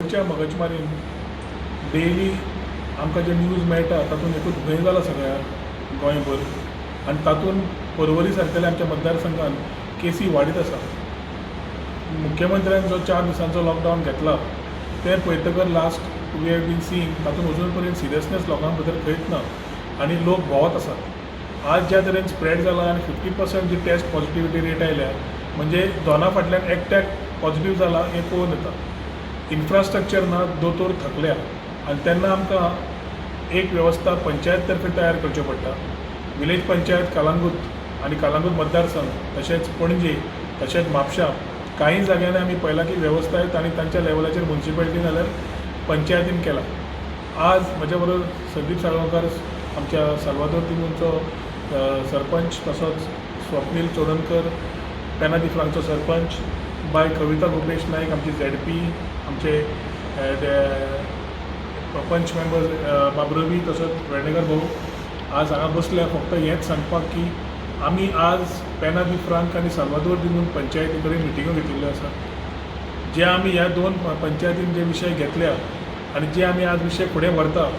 गोंयच्या मगजमारीन डेली आमकां जे न्यूज मेळटा तातूंत एकूच भंय जाला सगळ्या गोंयभर आनी तातूंत पर्वरी सारकेल्या आमच्या मतदारसंघान केसी वाडीत आसा. मुख्यमंत्र्यान जो 4 दिसांचो लॉकडावन घेतला तें पळयतकर last we have been seeing तातूंत अजून पर्यंत सिरियसनेस लोकां भितर खंयच ना आनी लोक भोंवत आसात. आज ज्या तरेन स्प्रेड जाला आनी 50% जी टेस्ट पॉझिटिव्हिटी रेट आयल्या म्हणजे दोना फाटल्यान एकट्याक पॉझिटिव्ह जाला हें पळोवन येता. इन्फ्रास्ट्रक्चर ना, दोतोर थकल्या आनी तेन्ना आमकां एक वेवस्था पंचायत तर्फे तयार करच्यो पडटा. विलेज पंचायत कलंगूट आनी कलंगूट मतदारसंघ तशेंच पणजे तशेंच म्हापशां काही जाग्यांनी आमी पळयलां की वेवस्थायत आनी तांच्या लेवलाचेर म्युन्सिपालिटी नाल्यार पंचायतीन केला. आज म्हज्या बरोबर संदीप साळगांवकार आमच्या साल्वादोर दिमुंचो सरपंच तसोच स्वप्नील चोडणकर पेना दिफ्रांचो सरपंच बाय कविता गोपेश नायक आमची ZP आमचे पंच मेंबर बाबरवी तसोच वेर्णेकर भाऊ आज हांगा बसल्या फक्त हेंच सांगपाक की आमी आज पेना दिफ्रांक आनी साल्वादोर दिमून पंचायती कडेन मिटिंगो घेतिल्ल्यो आसा. जे आमी ह्या 2 पंचायतीन जे विशय घेतल्या आनी जे आमी आज विशय फुडें व्हरता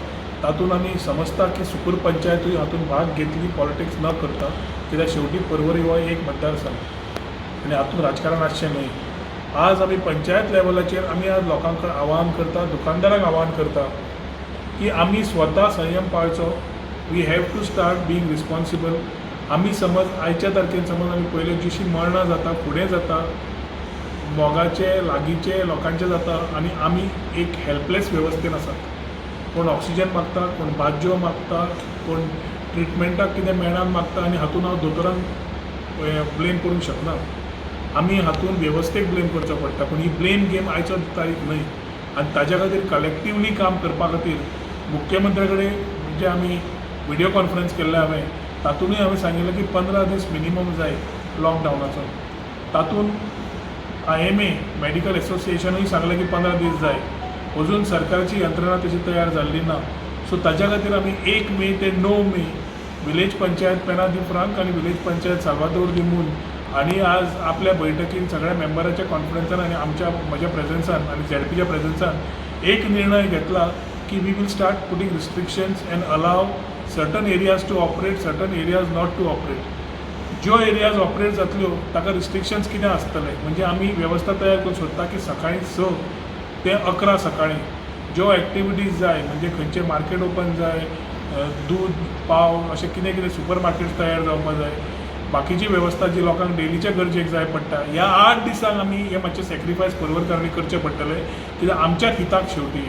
तातूंत आमी समजता की सुकूर पंचायतूय हातूंत भाग घेतली पॉलिटिक्स न करता कित्याक शेवटी पर्वरी हो एक मतदारसंघ आनी हातूंत राजकारण आसचें न्हय. आज आमी पंचायत लेवलाचेर आमी आज लोकांक आवाहन करता, दुकानदारांक आवाहन करता की आमी स्वता संयम पाळचो. We have to start being responsible. आमी समज आयच्या तारखेन समज आमी पयले जशी मरणां जाता फुडें जाता मोगाचे लागींचे लोकांचे जाता आनी आमी एक हेल्पलेस वेवस्थेन आसात. कोण ऑक्सिजन मागता, कोण बाज्यो मागता, कोण ट्रिटमेंटाक कितें मेळना मागता आनी हातूंत हांव दोतोरांक ब्लेम करूंक शकना. आमी हातूंत वेवस्थेक ब्लेम करचो पडटा पूण ही ब्लेम गेम आयचो तारीख न्हय आनी ताज्या खातीर कलेक्टिवली काम करपा खातीर मुख्यमंत्र्या कडेन म्हणजे आमी व्हिडियो कॉन्फरन्स केल्ले हांवें तातूंतय हांवें सांगिल्लें की 15 दीस मिनिमम जाय लॉकडावनाचो. तातूंत IMA मेडिकल एसोसिएशनूय सांगलें की 15 दीस जाय. अजून सरकारची यंत्रणा तशी तयार जाल्ली ना. सो ताज्या खातीर आमी 1 मे ते 9 मे विलेज पंचायत पेना दिफ्रांक आनी विलेज पंचायत साल्वादोर दिमून आनी आज आपल्या बैठकीन सगळ्या मेंबराच्या कॉन्फरन्सान आनी म्हज्या प्रेझन्सान आनी ZPच्या प्रेझन्सान एक निर्णय घेतला की we will start putting restrictions and allow certain areas to operate, certain areas not to operate. ज्यो एरियाज ऑपरेट जातल्यो ताका रिस्ट्रिक्शन्स कितें आसतले म्हणजे आमी वेवस्था तयार करूंक सोदता की सकाळीं 6 ते 11 सकाळीं ज्यो एक्टिविटीज जाय म्हणजे खंयचे मार्केट ओपन जाय, दूद पाव अशें कितें कितें सुपर मार्केट्स तयार जावपाक जाय, बाकीची वेवस्था जी लोकांक डेलीच्या गरजेक जाय पडटा ह्या 8 दिसांक आमी हे मातशें सॅक्रिफायस पर्वरकारांनी करचें पडटलें कित्याक आमच्याच हिताक शेवटी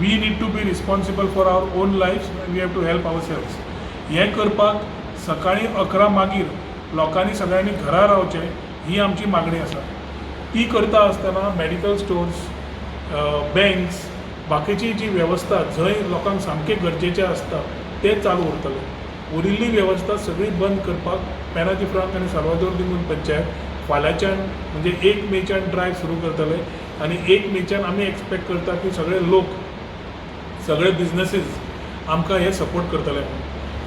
we need to be responsible for our own life. We have to help our selves. हें करपाक सकाळीं 11 मागीर लोकांनी सगळ्यांनी घरा रावचें ही आमची मागणी आसा. ती करता आसतना मेडिकल स्टोर्स, बँक्स, बाकीची जी वेवस्था जंय लोकांक सामकें गरजेचें आसता तें चालू उरतलें. उरिल्ली वेवस्था सगळी बंद करपाक पेना दिफ्रांक आनी साल्वादोर दिमून पंचायत फाल्यांच्यान म्हणजे 1 मेच्यान ड्रायव्ह सुरू करतले आनी 1 मेच्यान आमी एक्सपेक्ट करता की सगळे लोक सगळे बिझनेसीस आमकां हे सपोर्ट करतले.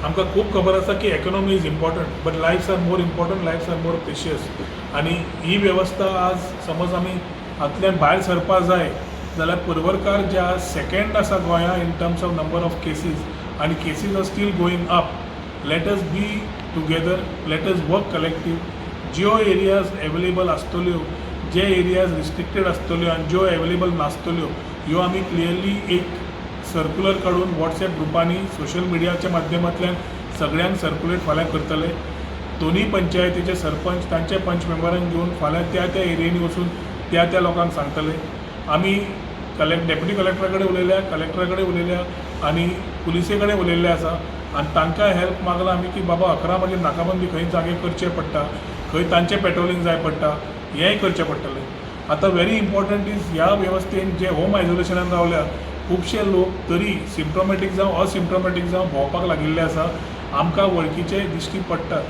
आमकां खूब खबर आसा की economy is important but lifes are more important, lifes are more precious. आनी ही वेवस्था आज समज आमी हातूंतल्यान भायर सरपा जाय जाल्यार पर्वरकार जे आज सेकंड आसा गोंया in terms of number of cases आनी cases are still going up. Let us be together, let us work collective. ज्यो एरियाज एवेलेबल आसतल्यो, जे एरियाज रिस्ट्रिक्टेड आसतल्यो आनी ज्यो एवेलेबल नासतल्यो ह्यो आमी क्लियरली एक सर्क्युलर काडून वॉट्सॅप ग्रुपांनी सोशल मिडियाच्या माध्यमांतल्यान सगळ्यांक सर्क्युलेट फाल्यां करतले. दोनूय पंचायतीचे सरपंच तांचे पंच मेंबरांक घेवन फाल्यां त्या एरियेनी वचून त्या लोकांक सांगतले. आमी डेप्युटी कलेक्टरा कडेन उलयल्या, कलेक्टरा कडेन उलयल्या आनी पुलिसे कडेन उलयल्ले आसा आनी तांकां हेल्प मागला आमी की बाबा 11 मागीर नाकाबंदी खंय जागे करचें पडटा, खंय तांचें पेट्रोलिंग जाय पडटा हेंय करचें पडटलें. आतां व्हेरी इम्पॉर्टंट इज ह्या वेवस्थेन जे होम आयसोलेशनान रावल्या खुबशे लोक तरी सिम्प्टोमॅटीक जावं असिम्प्टोमॅटीक जावं भोंवपाक लागिल्ले आसा. आमकां वळखीचे दिश्टी पडटात.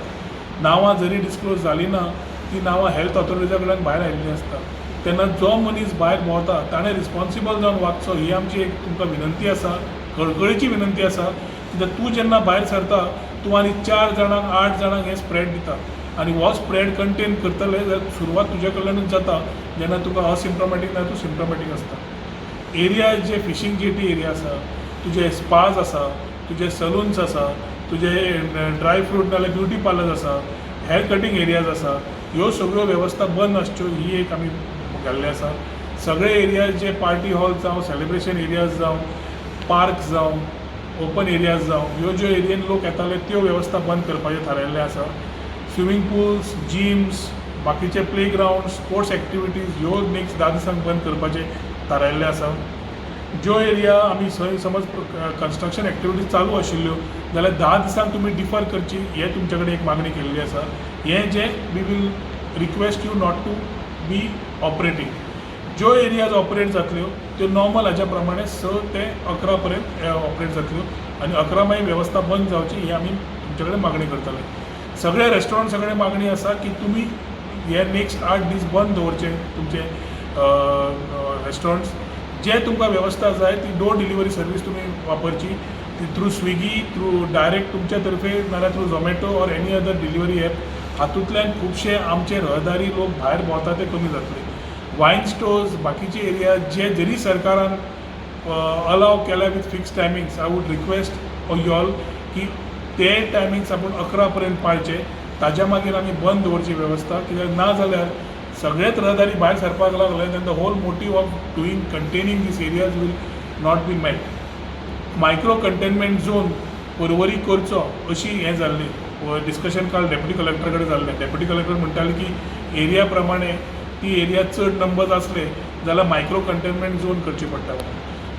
नांवां जरी डिस्क्लोज जालीं ना ती नांवां हेल्थ ऑथॉरिटीजा कडल्यान भायर आयिल्लीं आसता. तेन्ना जो मनीस भायर भोंवता ताणें रिस्पॉन्सिबल जावन वागचो ही आमची एक तुमकां विनंती आसा, कळकळीची विनंती आसा. कित्याक तूं जेन्ना भायर सरता तूं आनी 4 जाणांक 8 जाणांक हें स्प्रेड दिता आनी हो स्प्रेड कंटेन करतले जाल्यार सुरवात तुजे कडल्यानूच जाता जेन्ना तुका असिम्प्टोमॅटीक ना तूं सिम्प्टोमॅटीक आसता. एरिया जे फिशींग जेटी एरिया आसा, तुजे स्पाज आसा, तुजे सलून्स आसा, तुजे ड्राय फ्रूट नाल्यार ब्युटी पार्लर्स आसा, हेअर कटिंग एरियाज आसा, ह्यो सगळ्यो वेवस्था बंद आसच्यो ही एक आमी घाल्ली आसा. सगळे एरियाज जे पार्टी हॉल जावं, सेलिब्रेशन एरियाज जावं, पार्क जावं, ओपन एरियाज जावं, ह्यो ज्यो एरियेन लोक येताले त्यो वेवस्था बंद करपाचें थारायल्लें आसा. स्विमींग पूल्स, जिम्स, बाकीचे प्ले ग्राउंड, स्पोर्ट्स एक्टिविटीज ह्यो नेक्स्ट 10 दिसांक बंद करपाचें थारायल्लें आसा. ज्यो एरिया आमी समज कन्स्ट्रक्शन एक्टिविटीज चालू आशिल्ल्यो जाल्यार 10 दिसांक तुमी डिफर करची हे तुमचे कडेन एक मागणी केल्ली आसा. हें जे we will request you not to be operating. ज्यो एरियाज ऑपरेट जातल्यो त्यो नॉर्मल हाज्या प्रमाणे 6 ते 11 पर्यंत ऑपरेट जातल्यो आनी 11 मागीर वेवस्था बंद जावची ही आमी तुमचे कडेन मागणी करतले. सगळे रेस्टॉरंट्स कडेन मागणी आसा की तुमी हे नेक्स्ट 8 दीस बंद दवरचे तुमचे रेस्टॉरंट्स. जे तुमकां वेवस्था जाय ती डोर डिलिव्हरी सर्वीस तुमी वापरची, ती थ्रू स्विगी, थ्रू डायरेक्ट तुमच्या तर्फे नाल्यार through Zomato or any other delivery app. हातूंतल्यान खुबशे आमचे रहदारी लोक भायर भोंवता ते कमी जातले. वायन स्टोर्स, बाकीचे एरिया जे जरी सरकारान अलाव केल्या with fix timings, I would request you all की ते टायमिंग्स आपूण 11 पर्यंत पाळचे. ताज्या मागीर आमी बंद दवरची वेवस्था, कित्याक ना जाल्यार सगळेच रहदारी भायर सरपाक लागले then the whole motive of doing containing these areas will not be met. Micro containment zone Porvorim करचो अशी हें जाल्ली डिस्कशन काल डेप्युटी कलेक्टर कडेन जाल्लें. डेप्युटी कलेक्टर म्हणटाले की एरिया प्रमाणे ती एरिया चड नंबर्स आसले जाल्यार मायक्रो कंटेनमेंट झोन करची पडटा.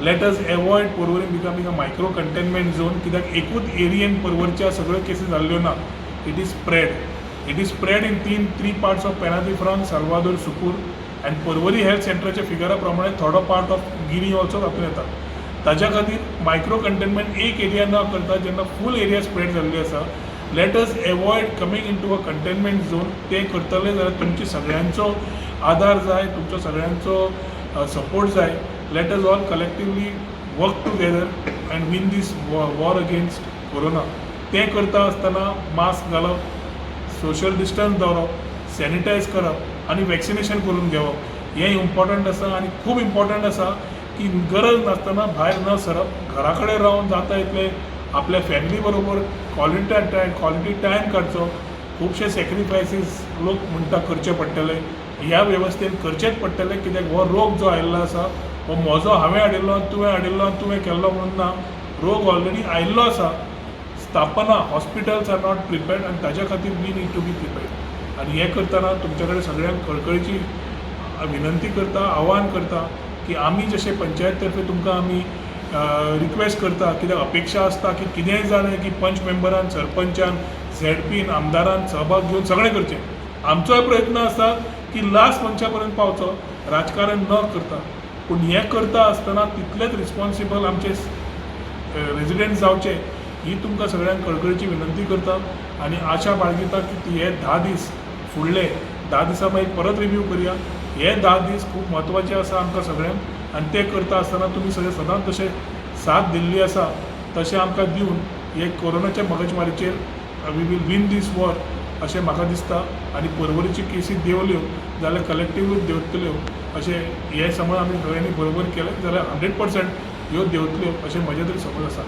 Late us avoid Parvari becoming a micro containment zone, कित्याक एकूच एरियेन परवरच्या सगळ्यो केसीस जाल्ल्यो ना. It is spread in three parts of Penha de France, Salvador, Sukur and Parvari health सेंटराच्या फिगरा प्रमाणे थोडो पार्ट ऑफ गिरी ऑल्सो तातूंत येता. ताज्या खातीर मायक्रो कंटेनमेंट एक एरिया न करता जेन्ना फूल एरिया स्प्रेड जाल्ली आसा, let us avoid coming in to a containment zone. ते करतले जाल्यार तुमची सगळ्यांचो आदार जाय, तुमचो सगळ्यांचो सपोर्ट जाय. Let us all collectively work together and win this war against corona. ते करता आसतना मास्क घालप, सोशल डिस्टन्स दवरप, सॅनिटायज करप आनी वॅक्सिनेशन करून घेवप हें इम्पॉर्टंट आसा. आनी खूब इम्पॉर्टंट आसा की गरज नासतना भायर न सरप, घरा कडेन रावन जाता इतले आपल्या फॅमिली बरोबर क्वॉलिटी टायम काडचो. खुबशे सॅक्रिफायसीस लोक म्हणटा करचे पडटले, ह्या वेवस्थेन करचेच पडटले, कित्याक हो रोग जो आयिल्लो आसा हो म्हजो हांवें हाडिल्लो तुवें हाडिल्लो आनी तुवें केल्लो म्हणून ना. रोग ऑलरेडी आयिल्लो आसा. स्थापना हॉस्पिटल्स आर नॉट प्रिपेर्ड आनी ताज्या खातीर we need to be prepared. आनी हें करतना तुमचे कडेन सगळ्यांक कळकळीची विनंती करता, आव्हान करता की आमी जशे पंचायत तर्फे तुमकां आमी रिक्वेस्ट करता, कित्याक अपेक्षा आसता की कितेंय जालें की पंच मेंबरान, सरपंचान, झेडपीन, आमदारान सहभाग घेवन सगळें करचें. आमचोय प्रयत्न आसा की लास्ट मनशा पर्यंत पावचो, राजकारण न करता. पूण हें करता आसतना तितलेच रिस्पॉन्सिबल आमचे रेजिडेंट्स जावचे ही तुमकां सगळ्यांक कळकळीची विनंती करता. आनी आशा बाळगिता की हे 10 दीस फुडले 10 दिसां मागीर परत रिव्यू करया. हे 10 दीस खूब म्हत्वाचे आसा आमकां सगळ्यांक आनी ते करता आसतना तुमी सगळे सदांच जशे साथ दिल्ली आसा तशें आमकां दिवन हे कोरोनाच्या मगजमारीचेर we will win this war अशें म्हाका दिसता. आनी परवरीची केसी देंवल्यो जाल्यार कलेक्टिव्हूच देंवतल्यो अशें हे समज आमी सगळ्यांनी बरोबर केलें जाल्यार 100% ह्यो देंवतल्यो अशें म्हजें तरी समज आसा.